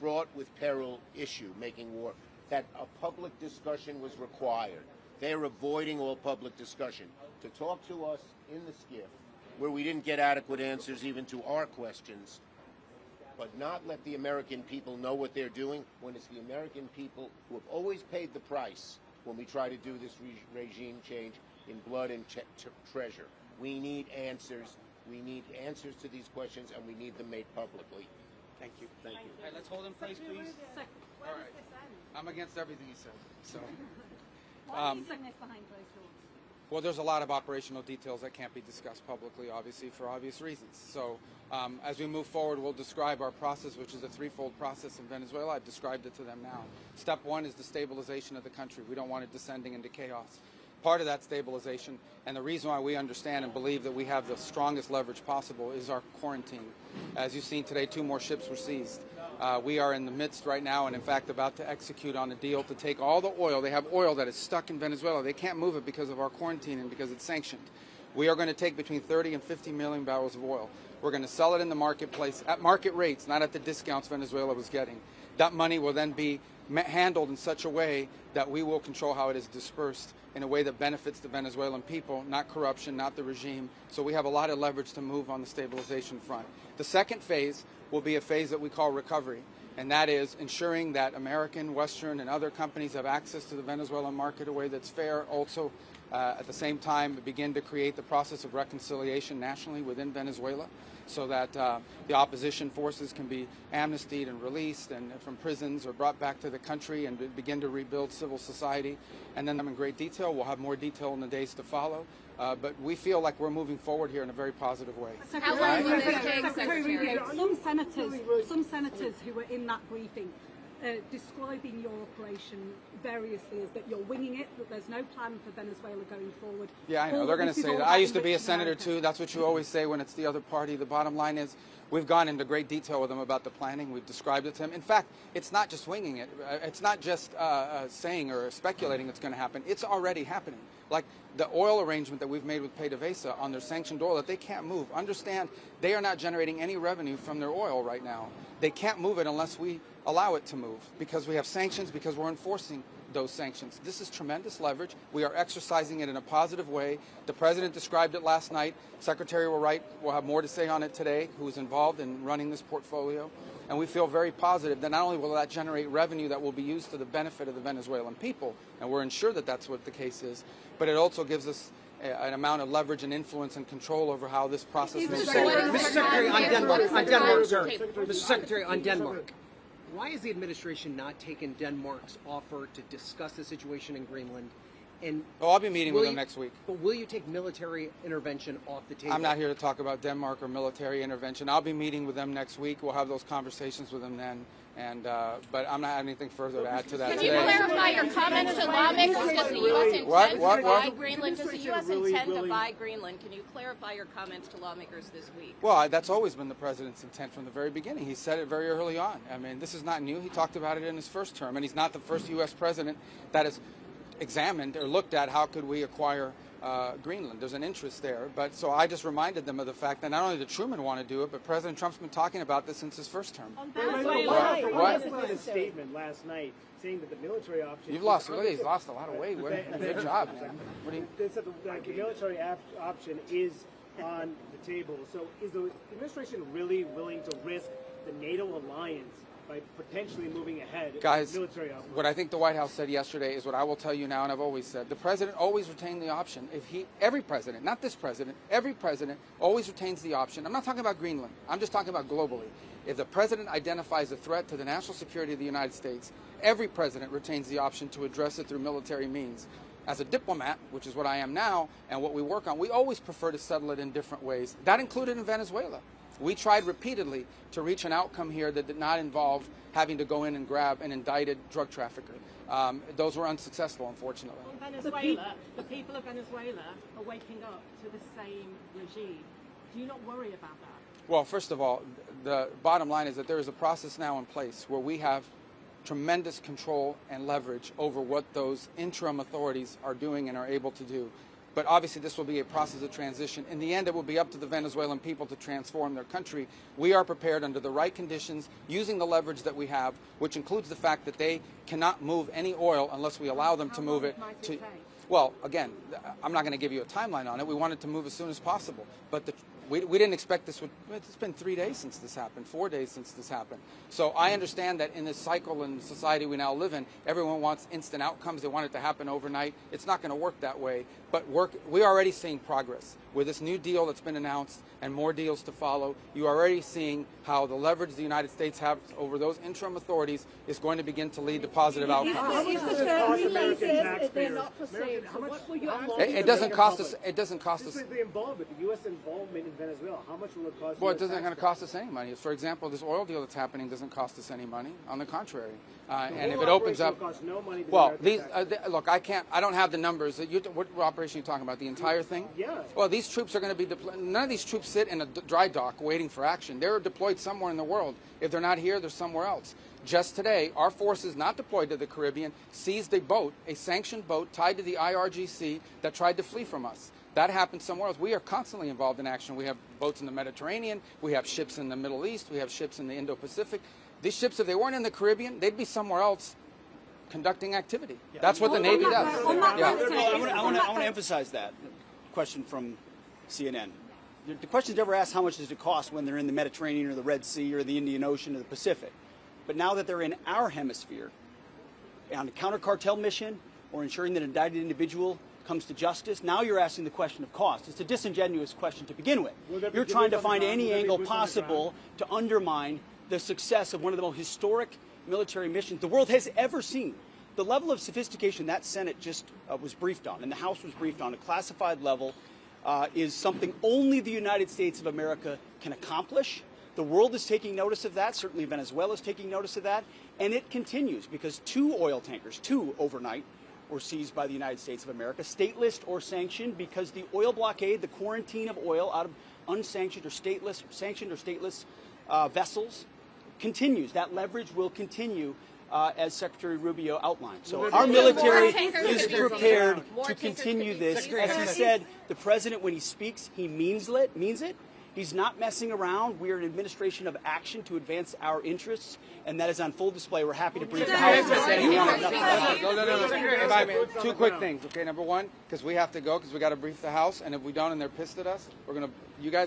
fraught with peril issue, making war, that a public discussion was required. They're avoiding all public discussion. To talk to us in the skiff, where we didn't get adequate answers even to our questions, but not let the American people know what they're doing, when it's the American people who have always paid the price when we try to do this regime change in blood and treasure. We need answers. We need answers to these questions, and we need them made publicly. Thank you. Thank you. All right, let's hold in place, please. All right. I'm against everything he said. So. Why are you saying this behind closed doors? Well, there's a lot of operational details that can't be discussed publicly, obviously, for obvious reasons. So as we move forward, we'll describe our process, which is a threefold process in Venezuela. I've described it to them now. Step one is the stabilization of the country. We don't want it descending into chaos. Part of that stabilization, and the reason why we understand and believe that we have the strongest leverage possible, is our quarantine. As you've seen today, 2 more ships were seized. We are in the midst right now and, in fact, about to execute on a deal to take all the oil. They have oil that is stuck in Venezuela. They can't move it because of our quarantine and because it's sanctioned. We are going to take between 30 and 50 million barrels of oil. We're going to sell it in the marketplace at market rates, not at the discounts Venezuela was getting. That money will then be handled in such a way that we will control how it is dispersed in a way that benefits the Venezuelan people, not corruption, not the regime. So we have a lot of leverage to move on the stabilization front. The second phase will be a phase that we call recovery, and that is ensuring that American, Western, and other companies have access to the Venezuelan market in a way that's fair. Also, at the same time, begin to create the process of reconciliation nationally within Venezuela, so that the opposition forces can be amnestied and released and from prisons or brought back to the country and begin to rebuild civil society. And then in great detail, we'll have more detail in the days to follow. But we feel like we're moving forward here in a very positive way. How long will this take, Secretary? Some senators who were in that briefing describing your operation variously as that you're winging it, that there's no plan for Venezuela going forward. Yeah, I know. They're going to say that. I used to be a senator, too. That's what you always say when it's the other party. The bottom line is we've gone into great detail with them about the planning. We've described it to them. In fact, it's not just winging it. It's not just saying or speculating it's going to happen. It's already happening. Like the oil arrangement that we've made with PDVSA on their sanctioned oil that they can't move. Understand, they are not generating any revenue from their oil right now. They can't move it unless we allow it to move, because we have sanctions, because we're enforcing those sanctions. This is tremendous leverage. We are exercising it in a positive way. The President described it last night. Secretary will have more to say on it today, who is involved in running this portfolio. And we feel very positive that not only will that generate revenue that will be used to the benefit of the Venezuelan people, and we're ensured that that's what the case is, but it also gives us an amount of leverage and influence and control over how this process moves forward. Mr. Secretary, on Denmark, sir. Mr. Secretary, on Denmark. Why has the administration not taken Denmark's offer to discuss the situation in Greenland? And I'll be meeting with them next week. But will you take military intervention off the table? I'm not here to talk about Denmark or military intervention. I'll be meeting with them next week. We'll have those conversations with them then. And but I'm not having anything further to add to that today. Can you clarify your comments to lawmakers? Does the U.S. intend to buy Greenland? Does the U.S. intend to buy Greenland? Can you clarify your comments to lawmakers this week? Well, that's always been the President's intent from the very beginning. He said it very early on. I mean, this is not new. He talked about it in his first term, and he's not the first U.S. President that has examined or looked at how could we acquire Greenland. There's an interest there. But so I just reminded them of the fact that not only did Truman want to do it, but President Trump's been talking about this since his first term. What? A statement last night saying that the military option... You've lost, he's lost a lot of weight. Good job, man. They said the military option is on the table. So is the administration really willing to risk the NATO alliance by potentially moving ahead Guys, with military option? What I think the White House said yesterday is what I will tell you now, and I've always said. The president always retained the option. Every president, not this president, every president always retains the option. I'm not talking about Greenland. I'm just talking about globally. If the president identifies a threat to the national security of the United States, every president retains the option to address it through military means. As a diplomat, which is what I am now, and what we work on, we always prefer to settle it in different ways. That included in Venezuela. We tried repeatedly to reach an outcome here that did not involve having to go in and grab an indicted drug trafficker. Those were unsuccessful, unfortunately. The people of Venezuela are waking up to the same regime. Do you not worry about that? Well, first of all, the bottom line is that there is a process now in place where we have tremendous control and leverage over what those interim authorities are doing and are able to do. But obviously this will be a process of transition. In the end, it will be up to the Venezuelan people to transform their country. We are prepared under the right conditions, using the leverage that we have, which includes the fact that they cannot move any oil unless we allow them to move it to... Well, again, I'm not going to give you a timeline on it. We want it to move as soon as possible. But we didn't expect this would... It's been 3 days since this happened, 4 days since this happened. So I understand that in this cycle and society we now live in, everyone wants instant outcomes. They want it to happen overnight. It's not going to work that way. But we're already seeing progress. With this new deal that's been announced and more deals to follow, you're already seeing how the leverage the United States has over those interim authorities is going to begin to lead to positive outcomes. It doesn't cost us. It doesn't cost us. The involvement, the U.S. involvement in Venezuela, how much will it cost? Well, it isn't going to cost us any money. For example, this oil deal that's happening doesn't cost us any money. On the contrary, and if it opens up, no money to well, these look, I don't have the numbers. What operation are you talking about? The entire thing? Yeah. Well, these troops are going to be deployed. None of these troops sit in a dry dock waiting for action. They're deployed somewhere in the world. If they're not here, they're somewhere else. Just today, our forces not deployed to the Caribbean seized a boat, a sanctioned boat tied to the IRGC that tried to flee from us. That happened somewhere else. We are constantly involved in action. We have boats in the Mediterranean. We have ships in the Middle East. We have ships in the Indo-Pacific. These ships, if they weren't in the Caribbean, they'd be somewhere else conducting activity. Yeah. That's what the Navy does. I want to emphasize that. Question from CNN. The question is never asked how much does it cost when they're in the Mediterranean or the Red Sea or the Indian Ocean or the Pacific. But now that they're in our hemisphere, on a counter-cartel mission or ensuring that an indicted individual comes to justice, now you're asking the question of cost. It's a disingenuous question to begin with. You're trying to find any angle possible to undermine the success of one of the most historic military missions the world has ever seen. The level of sophistication that Senate just was briefed on, and the House was briefed on, a classified level, is something only the United States of America can accomplish. The world is taking notice of that. Certainly Venezuela is taking notice of that. And it continues because 2 oil tankers, 2 overnight, were seized by the United States of America, stateless or sanctioned, because the oil blockade, the quarantine of oil out of unsanctioned or stateless, sanctioned or stateless vessels continues. That leverage will continue as Secretary Rubio outlined. So our military is prepared to continue this. As he said, the president, when he speaks, he means it. He's not messing around. We are an administration of action to advance our interests, and that is on full display. We're happy to brief the House. No. 2 quick things. Okay, number one, because we have to go, because we got to brief the House, and if we don't, and they're pissed at us, we're gonna. You guys.